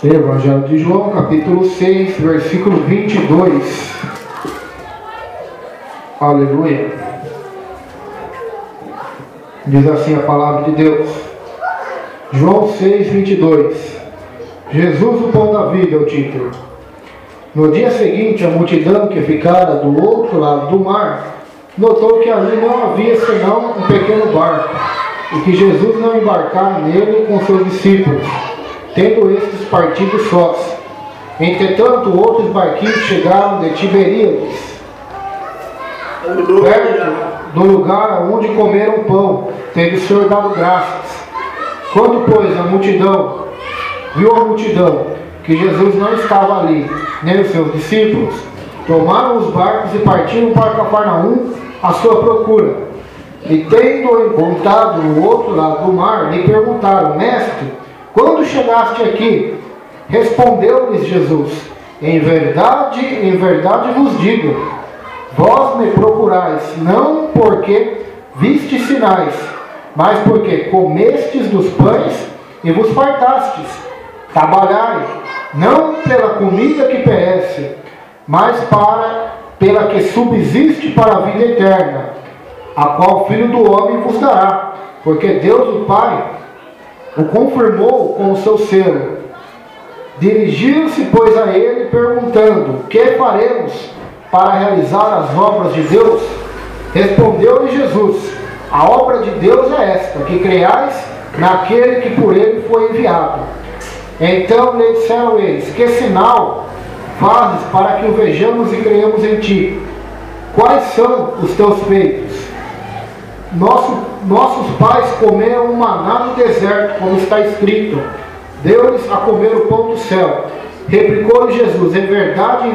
Evangelho de João, capítulo 6, versículo 22. Aleluia. Diz assim a palavra de Deus. João 6, 22. Jesus, o pão da vida, é o título. No dia seguinte, a multidão que ficara do outro lado do mar notou que ali não havia senão um pequeno barco, e que Jesus não embarcara nele com seus discípulos, tendo estes partido sós. Entretanto, outros barquinhos chegaram de Tiberíades, perto do lugar onde comeram pão, tendo o Senhor dado graças. Quando, pois, viu a multidão que Jesus não estava ali, nem os seus discípulos, tomaram os barcos e partiram para Cafarnaum à sua procura. E tendo encontrado no outro lado do mar, lhe perguntaram: Mestre, quando chegaste aqui? Respondeu-lhes Jesus: em verdade vos digo, vós me procurais, não porque vistes sinais, mas porque comestes dos pães e vos fartastes. Trabalhai, não pela comida que perece, mas pela que subsiste para a vida eterna, a qual o Filho do Homem vos dará, porque Deus o Pai o confirmou com o seu selo. Dirigiram-se, pois, a ele, perguntando: que faremos para realizar as obras de Deus? Respondeu-lhe Jesus: a obra de Deus é esta, que creiais naquele que por ele foi enviado. Então lhe disseram eles: que sinal fazes para que o vejamos e creiamos em ti? Quais são os teus feitos? Nossos pais comeram um maná no deserto, como está escrito: deu-lhes a comer o pão do céu. Replicou-lhe Jesus: em verdade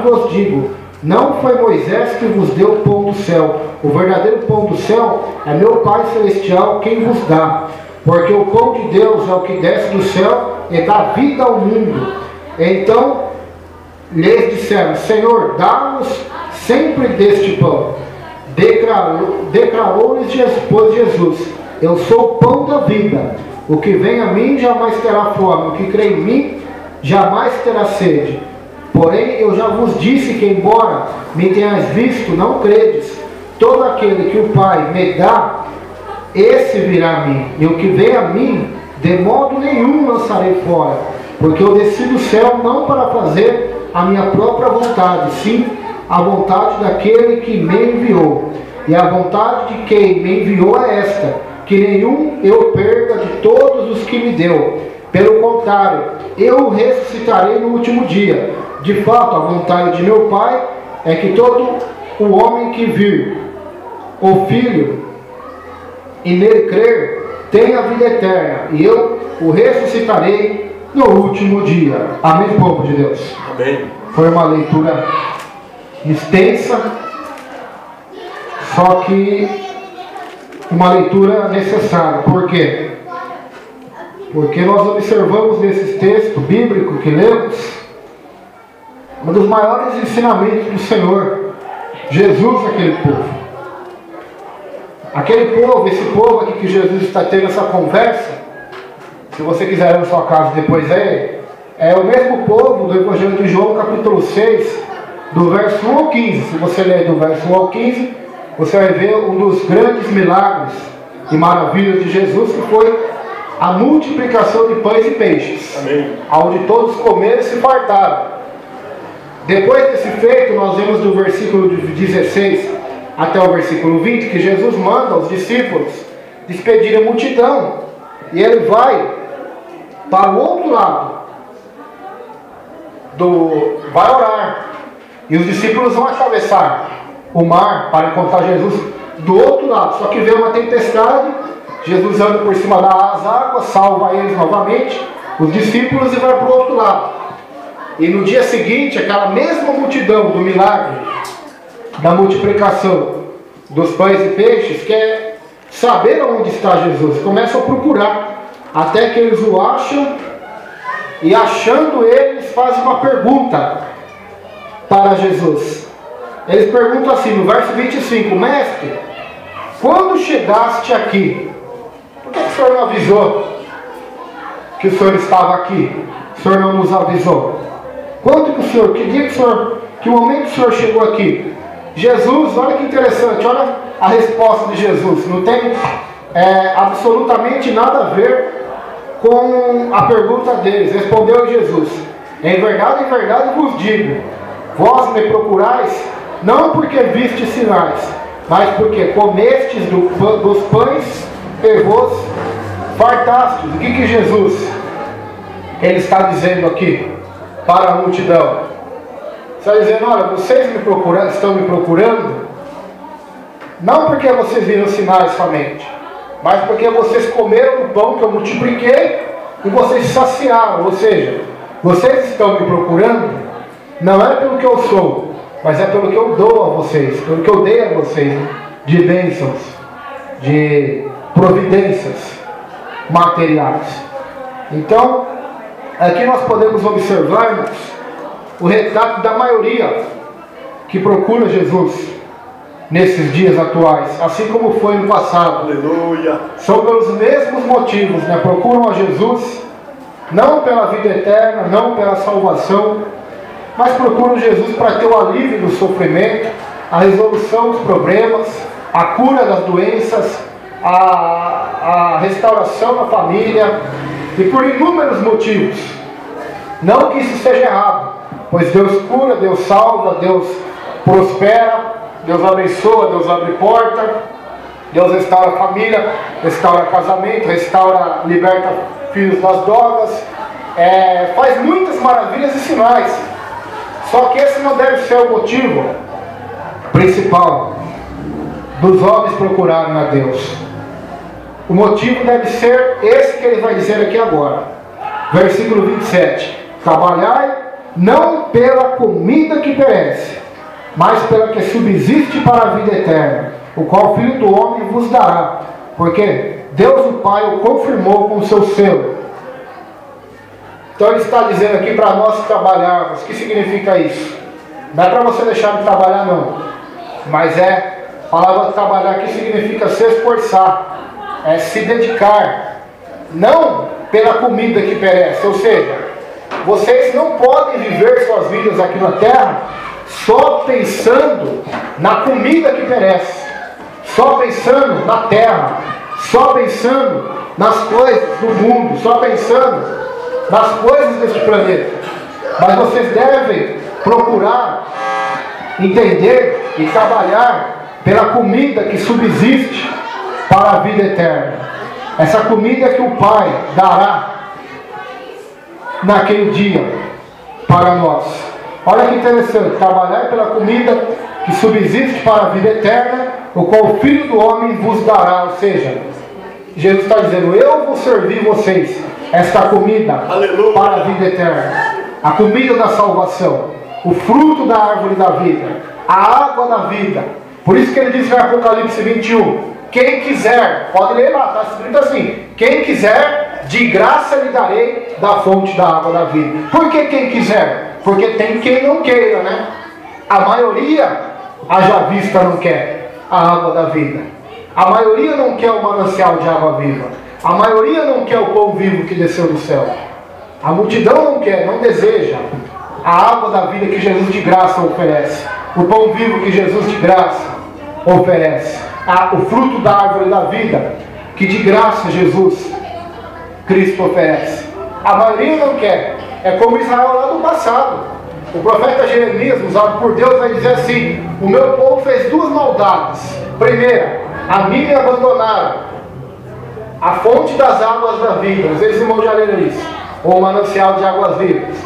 vos digo, não foi Moisés que vos deu o pão do céu. O verdadeiro pão do céu é meu Pai Celestial quem vos dá. Porque o pão de Deus é o que desce do céu e dá vida ao mundo. Então lhes disseram: Senhor, dá-nos sempre deste pão. Declarou-lhes Jesus: eu sou o pão da vida. O que vem a mim jamais terá fome, o que crê em mim jamais terá sede. Porém eu já vos disse que, embora me tenhais visto, não credes. Todo aquele que o Pai me dá, esse virá a mim, e o que vem a mim, de modo nenhum lançarei fora, porque eu desci do céu não para fazer a minha própria vontade, sim a vontade daquele que me enviou. E a vontade de quem me enviou é esta: que nenhum eu perca de todos os que me deu. Pelo contrário, eu o ressuscitarei no último dia. De fato, a vontade de meu Pai é que todo o homem que vir o Filho e nele crer tenha a vida eterna, e eu o ressuscitarei no último dia. Amém, povo de Deus? Amém. Foi uma leitura extensa, só que uma leitura necessária. Por quê? Porque nós observamos nesse texto bíblico que lemos um dos maiores ensinamentos do Senhor Jesus àquele povo. Aquele povo, esse povo aqui que Jesus está tendo essa conversa, se você quiser ir na sua casa depois é o mesmo povo do Evangelho de João, capítulo 6, do verso 1 ao 15. Se você ler do verso 1 ao 15, você vai ver um dos grandes milagres e maravilhas de Jesus, que foi a multiplicação de pães e peixes. Amém. Onde todos comeram e se fartaram. Depois desse feito, nós vemos do versículo 16 até o versículo 20, que Jesus manda os discípulos despedirem a multidão, e ele vai para o outro lado, vai orar, e os discípulos vão atravessar o mar para encontrar Jesus do outro lado. Só que vem uma tempestade, Jesus anda por cima das águas, salva eles novamente, os discípulos, e vai para o outro lado. E no dia seguinte, aquela mesma multidão do milagre da multiplicação dos pães e peixes quer saber onde está Jesus. Começam a procurar, até que eles o acham, e achando eles fazem uma pergunta para Jesus. Eles perguntam assim no verso 25: Mestre, quando chegaste aqui, por que o Senhor não avisou que o Senhor estava aqui? o Senhor não nos avisou? Quanto que o Senhor, que dia que o Senhor, que momento o Senhor chegou aqui? Jesus, olha que interessante, olha a resposta de Jesus. Não tem absolutamente nada a ver com a pergunta deles. Respondeu Jesus: em verdade vos digo, vós me procurais, não porque vistes sinais, mas porque comestes dos pães e vos fartastes. O que Jesus ele está dizendo aqui para a multidão? Está dizendo: olha, vocês me procurando, estão me procurando, não porque vocês viram sinais somente, mas porque vocês comeram o pão que eu multipliquei e vocês se saciaram. Ou seja, vocês estão me procurando não é pelo que eu sou, mas é pelo que eu dou a vocês, pelo que eu dei a vocês de bênçãos, de providências materiais. Então, aqui nós podemos observar o retrato da maioria que procura Jesus nesses dias atuais, assim como foi no passado. Aleluia. São pelos mesmos motivos, né? Procuram a Jesus não pela vida eterna, não pela salvação, mas procuram Jesus para ter o alívio do sofrimento, a resolução dos problemas, a cura das doenças, a restauração da família, e por inúmeros motivos. Não que isso seja errado, pois Deus cura, Deus salva, Deus prospera, Deus abençoa, Deus abre porta, Deus restaura a família, restaura casamento, restaura, liberta filhos das drogas, faz muitas maravilhas e sinais. Só que esse não deve ser o motivo principal dos homens procurarem a Deus. O motivo deve ser esse que ele vai dizer aqui agora. Versículo 27. Trabalhai não pela comida que perece, mas pela que subsiste para a vida eterna, o qual o Filho do Homem vos dará, porque Deus o Pai o confirmou com o seu selo. Então ele está dizendo aqui para nós trabalharmos. O que significa isso? Não é para você deixar de trabalhar, não. Mas a palavra trabalhar aqui significa se esforçar, se dedicar, não pela comida que perece. Ou seja, vocês não podem viver suas vidas aqui na terra só pensando na comida que perece, só pensando na terra, só pensando nas coisas do mundo, só pensando nas coisas deste planeta. Mas vocês devem procurar entender e trabalhar pela comida que subsiste para a vida eterna. Essa comida que o Pai dará naquele dia para nós. Olha que interessante, trabalhar pela comida que subsiste para a vida eterna, o qual o Filho do Homem vos dará. Ou seja, Jesus está dizendo: eu vou servir vocês esta comida, aleluia, para a vida eterna, a comida da salvação, o fruto da árvore da vida, a água da vida. Por isso que ele diz em Apocalipse 21, quem quiser, pode ler lá, está escrito assim: quem quiser, de graça lhe darei da fonte da água da vida. Por que quem quiser? Porque tem quem não queira, né? A maioria, haja vista, não quer a água da vida. A maioria não quer o manancial de água viva. A maioria não quer o pão vivo que desceu do céu. A multidão não quer, não deseja a água da vida que Jesus de graça oferece, o pão vivo que Jesus de graça oferece, o fruto da árvore da vida que de graça Jesus Cristo oferece. A maioria não quer. É como Israel lá no passado. O profeta Jeremias, usado por Deus, vai dizer assim: o meu povo fez duas maldades. Primeira, a mim me abandonaram, a fonte das águas da vida. Os irmãos já leram isso, ou o manancial de águas vivas.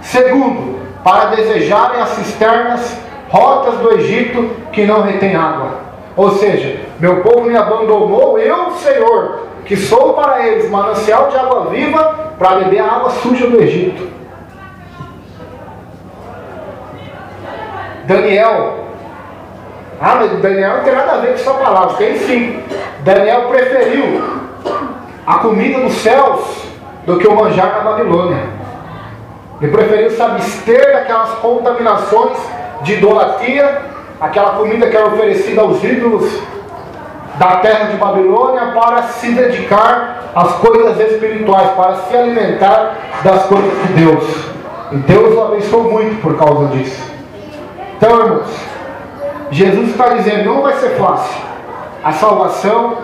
Segundo, para desejarem as cisternas rotas do Egito que não retém água. Ou seja, meu povo me abandonou, eu, Senhor, que sou para eles manancial de água viva, para beber a água suja do Egito. Daniel, mas Daniel não tem nada a ver com essa palavra, tem sim. Daniel preferiu a comida dos céus do que o manjar na Babilônia. Ele preferiu se abster daquelas contaminações de idolatria, aquela comida que era oferecida aos ídolos da terra de Babilônia, para se dedicar as coisas espirituais, para se alimentar das coisas de Deus. E Deus o abençoou muito por causa disso. Então, irmãos, Jesus está dizendo, não vai ser fácil. A salvação,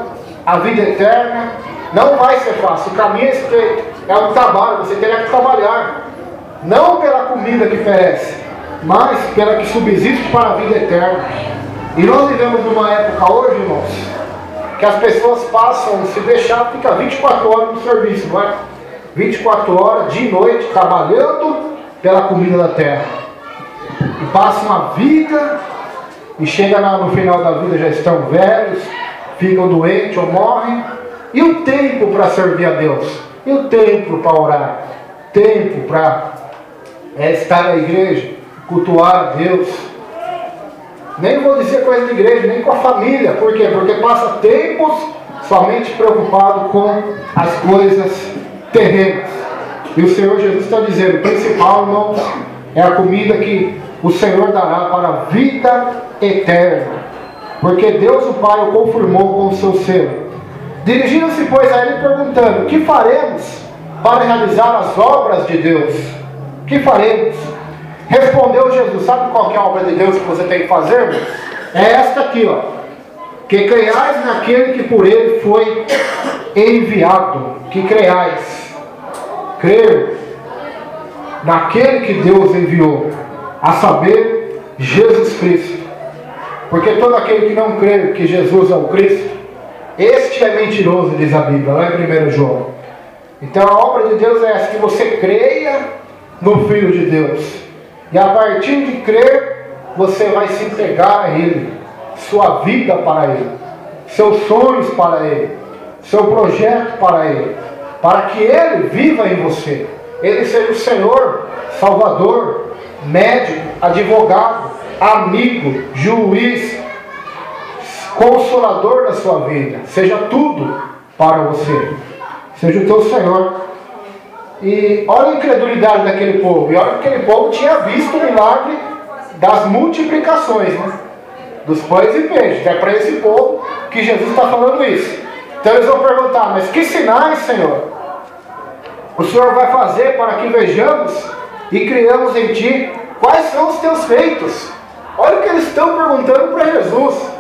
a vida eterna, não vai ser fácil. O caminho é estreito, é um trabalho, você terá que trabalhar. Não pela comida que perece, mas pela que subsiste para a vida eterna. E nós vivemos numa época hoje, irmãos, que as pessoas passam, se deixar, fica 24 horas no serviço, não é? 24 horas, de noite, trabalhando pela comida da terra. E passam a vida, e chega no final da vida, já estão velhos, ficam doentes ou morrem. E o tempo para servir a Deus? E o tempo para orar? Tempo para estar na igreja, cultuar a Deus? Nem vou dizer coisa de igreja, nem com a família. Por quê? Porque passa tempos somente preocupado com as coisas terrenas. E o Senhor Jesus está dizendo, o principal, irmãos, é a comida que o Senhor dará para a vida eterna. Porque Deus o Pai o confirmou com o seu selo. Dirigindo-se, pois, a ele perguntando, o que faremos para realizar as obras de Deus? O que faremos? Respondeu Jesus, sabe qual que é a obra de Deus que você tem que fazer? É esta aqui, ó. Que creiais naquele que por ele foi enviado. Que creiais. Crer naquele que Deus enviou. A saber, Jesus Cristo. Porque todo aquele que não crê que Jesus é o Cristo, este é mentiroso, diz a Bíblia, lá em 1 João. Então a obra de Deus é essa, que você creia no Filho de Deus. E a partir de crer, você vai se entregar a Ele, sua vida para Ele, seus sonhos para Ele, seu projeto para Ele, para que Ele viva em você. Ele seja o Senhor, Salvador, médico, advogado, amigo, juiz, consolador da sua vida. Seja tudo para você. Seja o teu Senhor. E olha a incredulidade daquele povo. E olha que aquele povo tinha visto o milagre das multiplicações, né? Dos pães e peixes. É para esse povo que Jesus está falando isso. Então eles vão perguntar, mas que sinais, Senhor, o Senhor vai fazer para que vejamos e criamos em Ti? Quais são os Teus feitos? Olha o que eles estão perguntando para Jesus.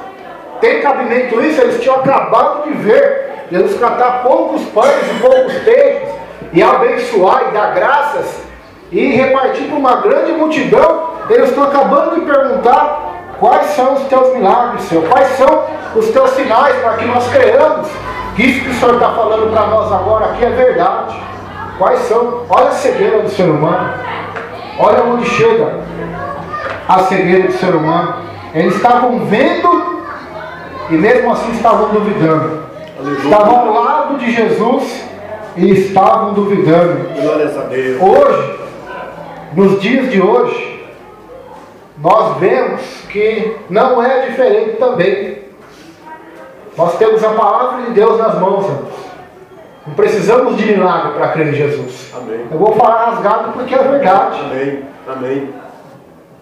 Tem cabimento isso? Eles tinham acabado de ver Jesus catar poucos pães e poucos peixes e abençoar e dar graças e repartir para uma grande multidão. Eles estão acabando de perguntar quais são os teus milagres, Senhor, quais são os teus sinais para que nós creamos que isso que o Senhor está falando para nós agora aqui é verdade. Quais são? Olha a cegueira do ser humano, olha onde chega a cegueira do ser humano. Eles estavam vendo e mesmo assim estavam duvidando. Estavam ao lado de Jesus e estavam duvidando. Glórias a Deus. Hoje, nos dias de hoje, nós vemos que não é diferente também. Nós temos a palavra de Deus nas mãos, irmãos. Não precisamos de milagre para crer em Jesus. Amém. Eu vou falar rasgado porque é verdade. Amém. Amém.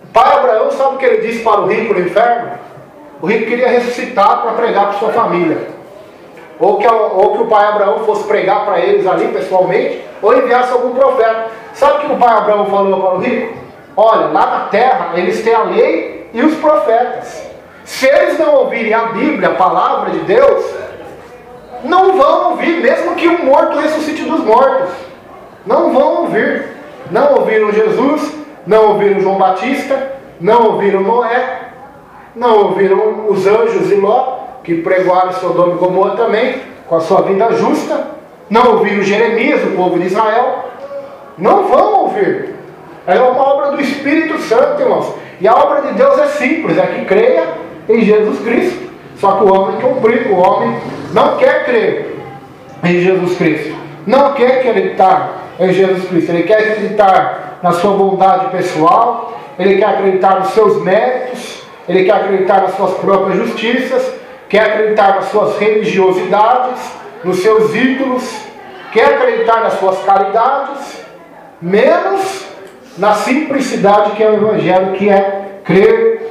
O pai Abraão, sabe o que ele disse para o rico no inferno? O rico queria ressuscitar para pregar para sua família. Ou que o pai Abraão fosse pregar para eles ali pessoalmente, ou enviasse algum profeta. Sabe o que o pai Abraão falou para o rico? Olha, lá na terra eles têm a lei e os profetas. Se eles não ouvirem a Bíblia, a palavra de Deus, não vão ouvir, mesmo que um morto ressuscite dos mortos. Não vão ouvir. Não ouviram Jesus, não ouviram João Batista, não ouviram Noé, não ouviram os anjos e Ló, que pregoaram Sodoma e Gomorra também, com a sua vida justa. Não ouviram Jeremias, o povo de Israel. Não vão ouvir. É uma obra do Espírito Santo, irmãos. E a obra de Deus é simples, é que creia em Jesus Cristo. Só que o homem complica, o homem não quer crer em Jesus Cristo. Não quer acreditar em Jesus Cristo. Ele quer acreditar na sua bondade pessoal. Ele quer acreditar nos seus méritos. Ele quer acreditar nas suas próprias justiças. Quer acreditar nas suas religiosidades, nos seus ídolos. Quer acreditar nas suas caridades. Menos na simplicidade que é o Evangelho, que é crer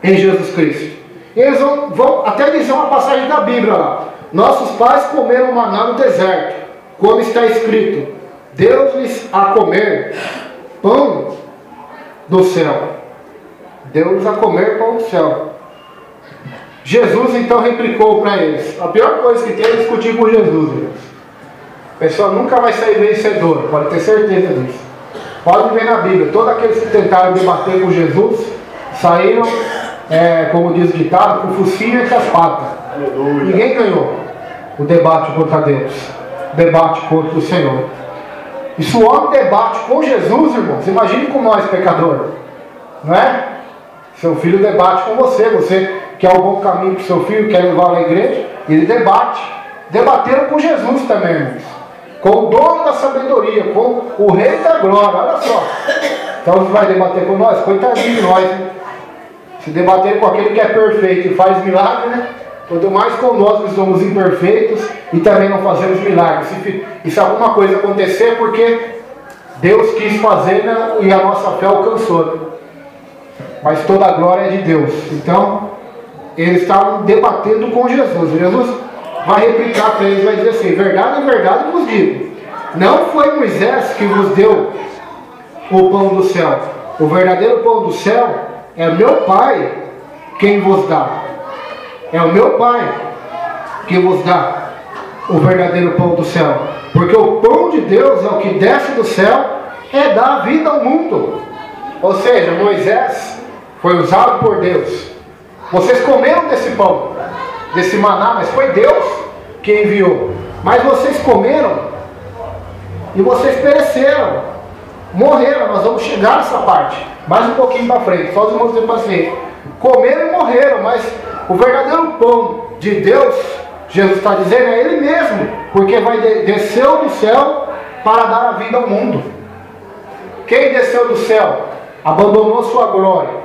em Jesus Cristo. E eles vão até dizer uma passagem da Bíblia lá. nossos pais comeram maná no deserto, como está escrito, deu-lhes a comer pão do céu. Deu-lhes a comer pão do céu. Jesus então replicou para eles. A pior coisa que tem é discutir com Jesus, irmãos. A pessoa nunca vai sair vencedora, pode ter certeza disso. Pode ver na Bíblia, todos aqueles que tentaram debater com Jesus saíram, como diz o ditado, com o focinho entre as patas. Aleluia. Ninguém ganhou o debate contra Deus, o debate contra o Senhor. E se o homem debate com Jesus, irmãos, imagine com nós, pecador, não é? Seu filho debate com você, você quer o bom caminho para o seu filho, quer levar à igreja, e ele debate. Debateram com Jesus também, irmãos, com o dono da sabedoria, com o rei da glória, olha só. Então você vai debater com nós? Coitadinho de nós, né? Se debater com aquele que é perfeito e faz milagre, né? Quanto mais com nós que somos imperfeitos e também não fazemos milagres. E se alguma coisa acontecer, é porque Deus quis fazer, né? E a nossa fé alcançou, né? Mas toda a glória é de Deus. Então, eles estavam debatendo com Jesus. Jesus vai replicar para eles, vai dizer assim: verdade, em verdade vos digo, não foi Moisés que vos deu o pão do céu. O verdadeiro pão do céu é meu Pai quem vos dá. É o meu Pai que vos dá o verdadeiro pão do céu. Porque o pão de Deus é o que desce do céu, é dar vida ao mundo. Ou seja, Moisés foi usado por Deus. Vocês comeram desse pão, desse maná, mas foi Deus que enviou. Mas vocês comeram e vocês pereceram, morreram. Nós vamos chegar nessa parte mais um pouquinho para frente, só os irmãos terem paciência. Comeram e morreram, mas o verdadeiro pão de Deus, Jesus está dizendo, é Ele mesmo, porque desceu do céu para dar a vida ao mundo. Quem desceu do céu abandonou sua glória,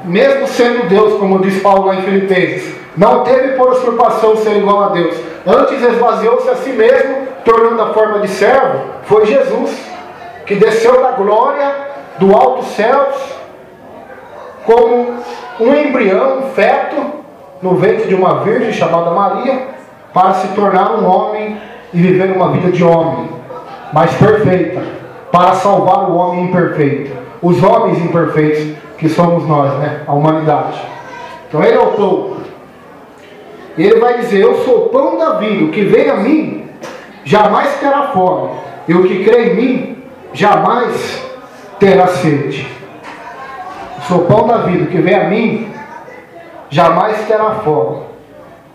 mesmo sendo Deus, como diz Paulo lá em Filipenses, não teve por usurpação ser igual a Deus, antes esvaziou-se a si mesmo, tornando a forma de servo. Foi Jesus que desceu da glória do alto céus como um embrião, um feto no ventre de uma virgem chamada Maria, para se tornar um homem e viver uma vida de homem, mas perfeita, para salvar o homem imperfeito, os homens imperfeitos que somos nós, né? A humanidade. Então ele é o pão. E ele vai dizer: eu sou o pão da vida, o que vem a mim jamais terá fome, e o que crê em mim jamais terá sede. Eu sou o pão da vida, o que vem a mim jamais terá fome,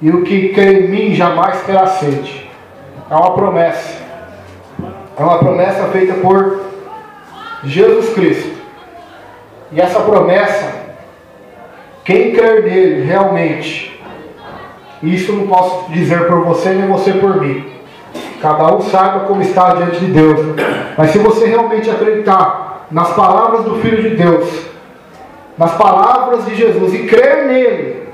e o que crê em mim jamais terá sede. É uma promessa. É uma promessa feita por Jesus Cristo. E essa promessa, quem crer nele realmente, isso não posso dizer por você nem você por mim, cada um saiba como está diante de Deus, mas se você realmente acreditar nas palavras do Filho de Deus, nas palavras de Jesus, e crer nele,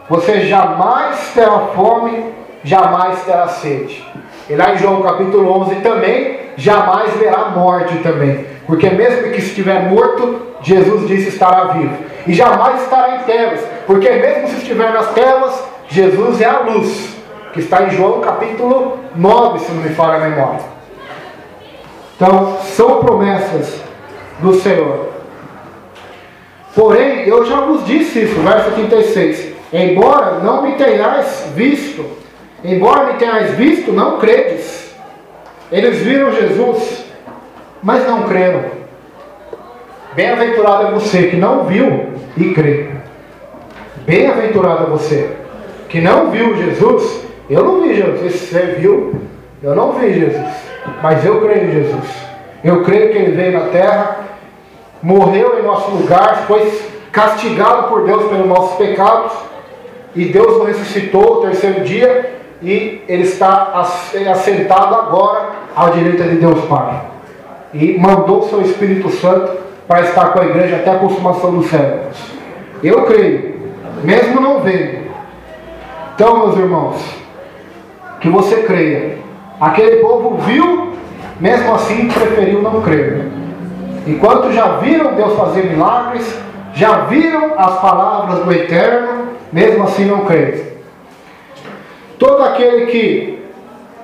você jamais terá fome, jamais terá sede. E lá em João capítulo 11 também, jamais verá morte também. Porque mesmo que estiver morto, Jesus disse estará vivo. E jamais estará em trevas. Porque mesmo se estiver nas trevas, Jesus é a luz. Que está em João capítulo 9, se não me falha a memória. Então, são promessas do Senhor. Porém, eu já vos disse isso, verso 36. Embora não me tenhais visto, não credes. Eles viram Jesus, mas não creram. Bem-aventurado é você que não viu e crê. Bem-aventurado é você que não viu Jesus. Eu não vi Jesus. Você viu? Eu não vi Jesus, mas eu creio em Jesus. Eu creio que Ele veio na terra, morreu em nosso lugar, foi castigado por Deus pelos nossos pecados, e Deus o ressuscitou no terceiro dia, e Ele está assentado agora à direita de Deus Pai, e mandou o seu Espírito Santo para estar com a igreja até a consumação dos séculos. Eu creio, mesmo não vendo. Então, meus irmãos, que você creia. Aquele povo viu, mesmo assim preferiu não crer. Enquanto já viram Deus fazer milagres, já viram as palavras do Eterno, mesmo assim não creem. Todo aquele que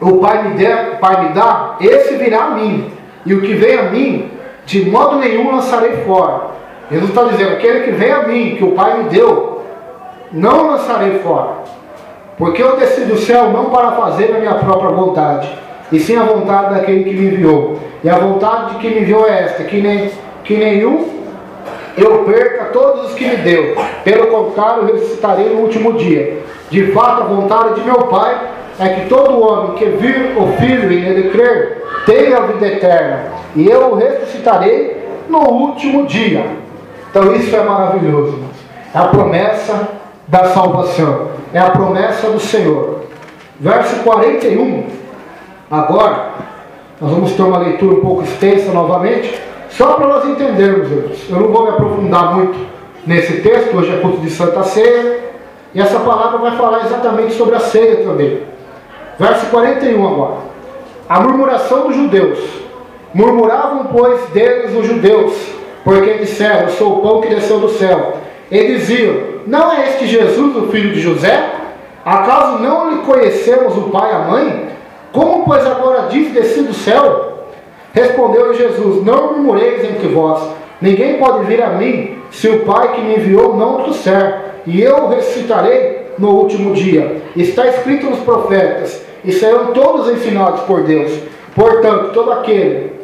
o Pai me dá, esse virá a mim, e o que vem a mim, de modo nenhum lançarei fora. Jesus está dizendo, aquele que vem a mim, que o Pai me deu, não lançarei fora. Porque eu desci do céu não para fazer a minha própria vontade, e sim a vontade daquele que me enviou. E a vontade de que me enviou é esta, que nenhum eu perca todos os que me deu. Pelo contrário, eu ressuscitarei no último dia. De fato, a vontade de meu Pai é que todo homem que vir o Filho e nele crer, tenha a vida eterna. E eu o ressuscitarei no último dia. Então isso é maravilhoso. É a promessa da salvação. É a promessa do Senhor. Verso 41. Agora, nós vamos ter uma leitura um pouco extensa novamente, só para nós entendermos, irmãos. Eu não vou me aprofundar muito nesse texto, hoje é culto de Santa Ceia, e essa palavra vai falar exatamente sobre a ceia também. Verso 41 agora. A murmuração dos judeus. Murmuravam, pois, deles os judeus, porque disseram, eu sou o pão que desceu do céu. E diziam, não é este Jesus o filho de José? Acaso não lhe conhecemos o pai e a mãe? Como, pois, agora diz descer do céu? Respondeu-lhe Jesus, não murmureis entre vós. Ninguém pode vir a mim, se o Pai que me enviou não trouxer. E eu o ressuscitarei no último dia. Está escrito nos profetas, e serão todos ensinados por Deus. Portanto, todo aquele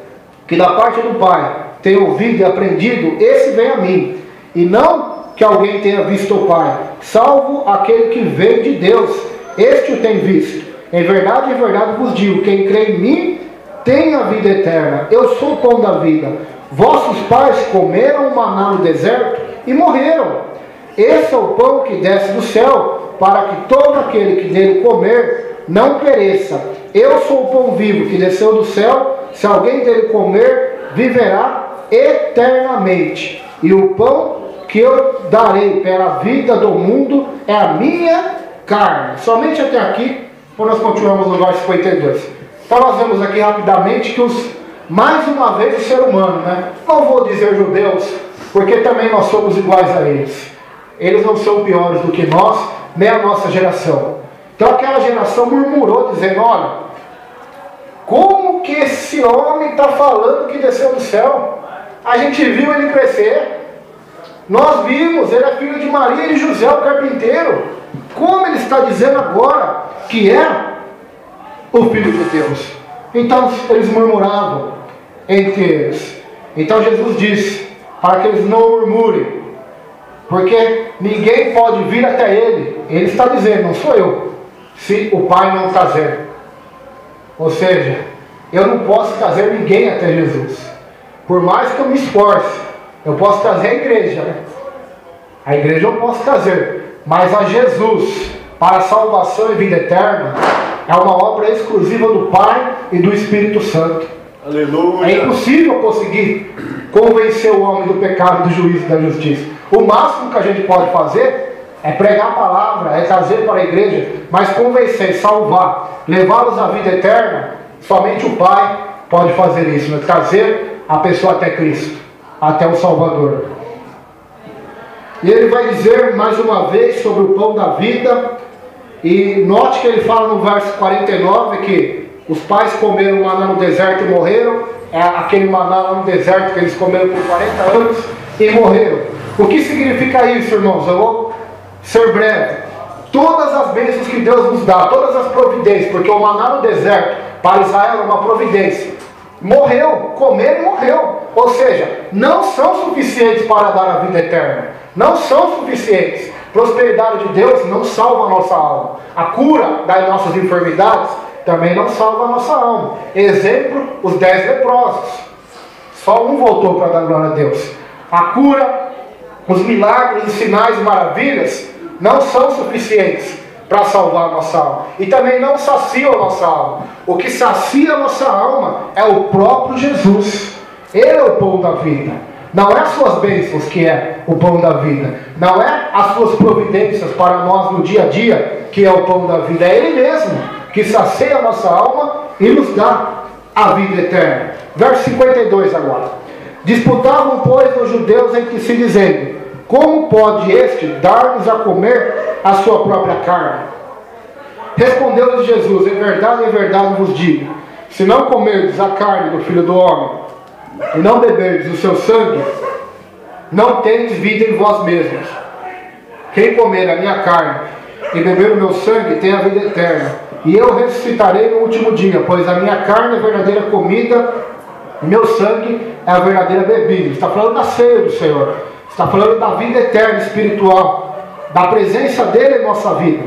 que da parte do Pai tem ouvido e aprendido, esse vem a mim. E não que alguém tenha visto o Pai, salvo aquele que veio de Deus. Este o tem visto. Em verdade vos digo, quem crê em mim tem a vida eterna. Eu sou o pão da vida. Vossos pais comeram o maná no deserto e morreram. Esse é o pão que desce do céu, para que todo aquele que dele comer não pereça. Eu sou o pão vivo que desceu do céu. Se alguém dele comer, viverá eternamente. E o pão que eu darei pela vida do mundo é a minha carne. Somente até aqui, quando nós continuamos no verso 52. Então nós vemos aqui rapidamente que mais uma vez o ser humano, né? Não vou dizer judeus, porque também nós somos iguais a eles. Eles não são piores do que nós, nem a nossa geração. Então aquela geração murmurou, dizendo, olha, como que esse homem está falando que desceu do céu? A gente viu ele crescer. Nós vimos, ele é filho de Maria e de José, o carpinteiro. Como ele está dizendo agora que é o Filho de Deus? Então eles murmuravam entre eles. Então Jesus disse, para que eles não murmurem, porque ninguém pode vir até ele. Ele está dizendo, não sou eu, se o Pai não trazer. Ou seja, eu não posso trazer ninguém até Jesus. Por mais que eu me esforce, eu posso trazer a igreja, né? A igreja eu posso trazer, mas a Jesus, para a salvação e vida eterna, é uma obra exclusiva do Pai e do Espírito Santo. Aleluia. É impossível conseguir convencer o homem do pecado, do juízo e da justiça. O máximo que a gente pode fazer é pregar a palavra, é trazer para a igreja, mas convencer, salvar, levá-los à vida eterna, somente o Pai pode fazer isso, né? Trazer a pessoa até Cristo, até o Salvador. E ele vai dizer mais uma vez sobre o pão da vida. E note que ele fala no verso 49 que os pais comeram maná no deserto e morreram. É aquele maná lá no deserto que eles comeram por 40 anos e morreram. O que significa isso, irmãos? Eu vou ser breve. Todas as bênçãos que Deus nos dá, todas as providências, porque o maná no deserto para Israel era uma providência. Morreu, comeram e morreu. Ou seja, não são suficientes para dar a vida eterna. Não são suficientes. Prosperidade de Deus não salva a nossa alma. A cura das nossas enfermidades também não salva a nossa alma. Exemplo, os 10 leprosos. Só um voltou para dar glória a Deus. A cura, os milagres, os sinais e maravilhas não são suficientes para salvar a nossa alma. E também não saciam a nossa alma. O que sacia a nossa alma é o próprio Jesus. Ele é o pão da vida. Não é as suas bênçãos que é o pão da vida. Não é as suas providências para nós no dia a dia que é o pão da vida. É Ele mesmo que sacia a nossa alma e nos dá a vida eterna. Verso 52 agora. Disputavam, pois, os judeus entre si, dizendo, como pode este dar-nos a comer a sua própria carne? Respondeu-lhes Jesus: em verdade vos digo, se não comerdes a carne do Filho do Homem, e não beberdes o seu sangue, não tendes vida em vós mesmos. Quem comer a minha carne e beber o meu sangue tem a vida eterna, e eu ressuscitarei no último dia, pois a minha carne é a verdadeira comida, e meu sangue é a verdadeira bebida. Está falando da ceia do Senhor, está falando da vida eterna espiritual, da presença dele em nossa vida.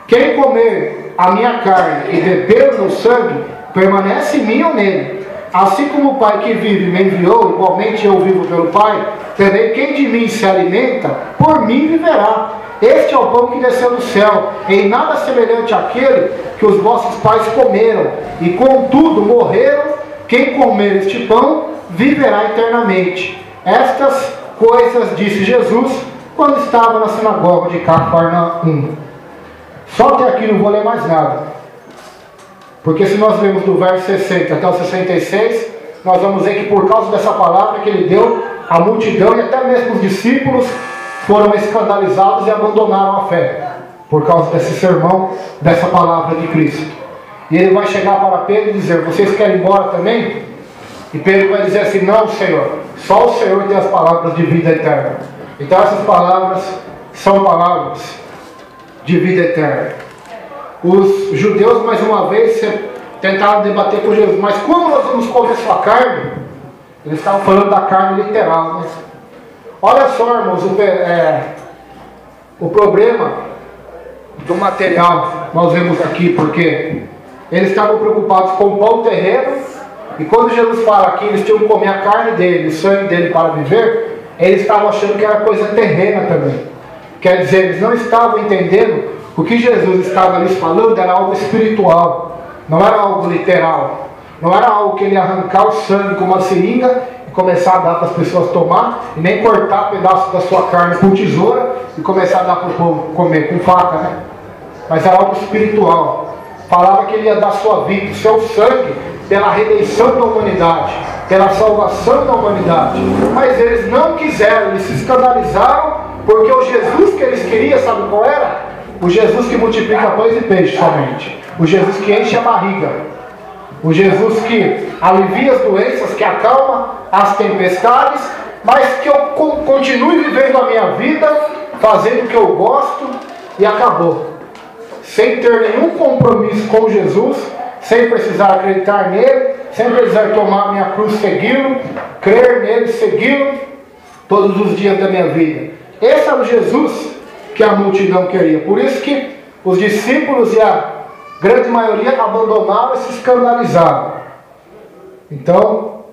Quem comer a minha carne e beber o meu sangue, permanece em mim ou nele. Assim como o Pai que vive me enviou, igualmente eu vivo pelo Pai, também quem de mim se alimenta, por mim viverá. Este é o pão que desceu do céu, em nada semelhante àquele que os vossos pais comeram, e contudo morreram. Quem comer este pão, viverá eternamente. Estas coisas disse Jesus, quando estava na sinagoga de Cafarnaum. Só até aqui não vou ler mais nada. Porque se nós lemos do verso 60 até o 66, nós vamos ver que por causa dessa palavra que ele deu, a multidão e até mesmo os discípulos foram escandalizados e abandonaram a fé. Por causa desse sermão, dessa palavra de Cristo. E ele vai chegar para Pedro e dizer: vocês querem ir embora também? E Pedro vai dizer assim: não, Senhor, só o Senhor tem as palavras de vida eterna. Então essas palavras são palavras de vida eterna. Os judeus, mais uma vez, tentaram debater com Jesus: mas como nós vamos comer sua carne? Eles estavam falando da carne literal, né? Olha só, irmãos, o problema do material nós vemos aqui, porque eles estavam preocupados com o pão terreno, e quando Jesus fala que eles tinham que comer a carne dele, o sangue dele para viver, eles estavam achando que era coisa terrena também. Quer dizer, eles não estavam entendendo o que Jesus estava lhes falando era algo espiritual, não era algo literal, não era algo que ele ia arrancar o sangue com uma seringa e começar a dar para as pessoas tomar, e nem cortar pedaços da sua carne com tesoura e começar a dar para o povo comer com faca, né? Mas era algo espiritual. Falava que ele ia dar sua vida, o seu sangue, pela redenção da humanidade, pela salvação da humanidade. Mas eles não quiseram, eles se escandalizaram, porque o Jesus que eles queriam, sabe qual era? O Jesus que multiplica pães e peixes somente. O Jesus que enche a barriga. O Jesus que alivia as doenças, que acalma as tempestades, mas que eu continue vivendo a minha vida, fazendo o que eu gosto, e acabou. Sem ter nenhum compromisso com Jesus, sem precisar acreditar nele, sem precisar tomar minha cruz, segui-lo, crer nele, segui-lo, todos os dias da minha vida. Esse era o Jesus que a multidão queria. Por isso que os discípulos e a grande maioria abandonaram e se escandalizaram. Então,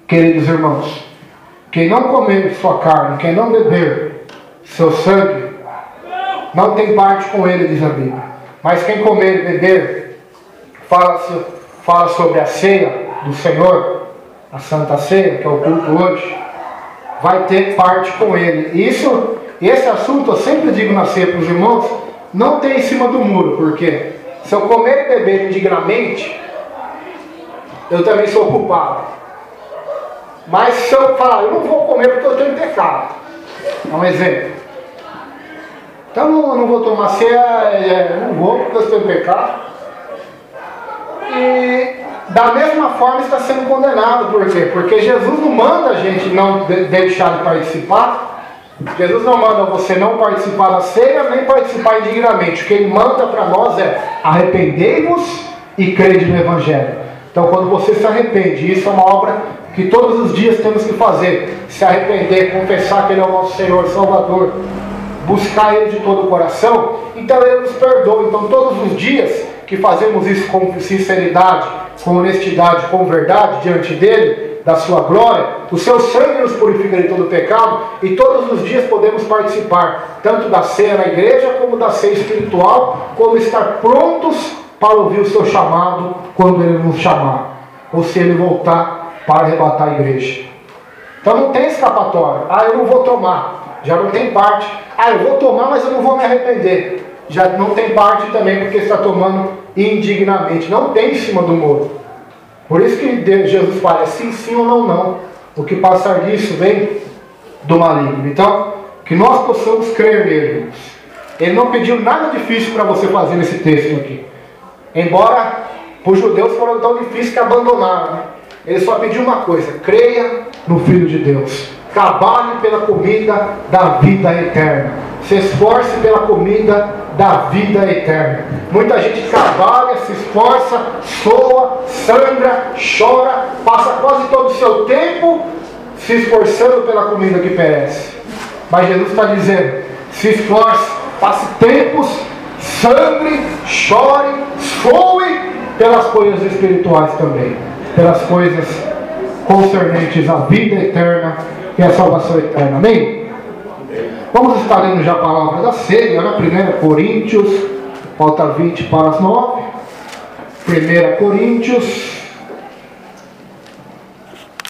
queridos irmãos, quem não comer sua carne, quem não beber seu sangue, não tem parte com ele, diz a Bíblia. Mas quem comer e beber, fala sobre a ceia do Senhor, a Santa Ceia, que é o culto hoje, vai ter parte com ele. Esse assunto, eu sempre digo na ceia para os irmãos, não tem em cima do muro, porque se eu comer e beber indignamente, eu também sou culpado. Mas se eu falar, eu não vou comer porque eu tenho pecado, é um exemplo. Então eu não vou tomar ceia, não vou porque eu tenho pecado. E da mesma forma está sendo condenado. Por quê? Porque Jesus não manda a gente não deixar de participar. Jesus não manda você não participar da ceia, nem participar indignamente. O que Ele manda para nós é: arrependei-vos e crede no Evangelho. Então quando você se arrepende, isso é uma obra que todos os dias temos que fazer. Se arrepender, confessar que Ele é o nosso Senhor e Salvador, buscar Ele de todo o coração, então Ele nos perdoa. Então todos os dias que fazemos isso com sinceridade, com honestidade, com verdade diante dEle, da sua glória, o seu sangue nos purifica de todo o pecado, e todos os dias podemos participar tanto da ceia na igreja como da ceia espiritual, como estar prontos para ouvir o seu chamado quando Ele nos chamar, ou se Ele voltar para arrebatar a igreja. Então não tem escapatória. Eu não vou tomar, já não tem parte. Eu vou tomar, mas eu não vou me arrepender, já não tem parte também, porque está tomando indignamente. Não tem em cima do muro. Por isso que Jesus fala: sim, sim ou não, não. O que passar disso vem do maligno. Então, que nós possamos crer nele, Ele não pediu nada difícil para você fazer nesse texto aqui. Embora os judeus foram tão difíceis que abandonaram, né? Ele só pediu uma coisa: creia no Filho de Deus. Trabalhe pela comida da vida eterna. Se esforce pela comida da vida eterna. Muita gente trabalha, se esforça, soa, sangra, chora, passa quase todo o seu tempo se esforçando pela comida que perece. Mas Jesus está dizendo: se esforce, passe tempos, sangre, chore, soe pelas coisas espirituais também, pelas coisas concernentes à vida eterna e à salvação eterna. Amém? Vamos estar lendo já a palavra da ceia, na 1 Coríntios, falta 20 para as 9. 1 Coríntios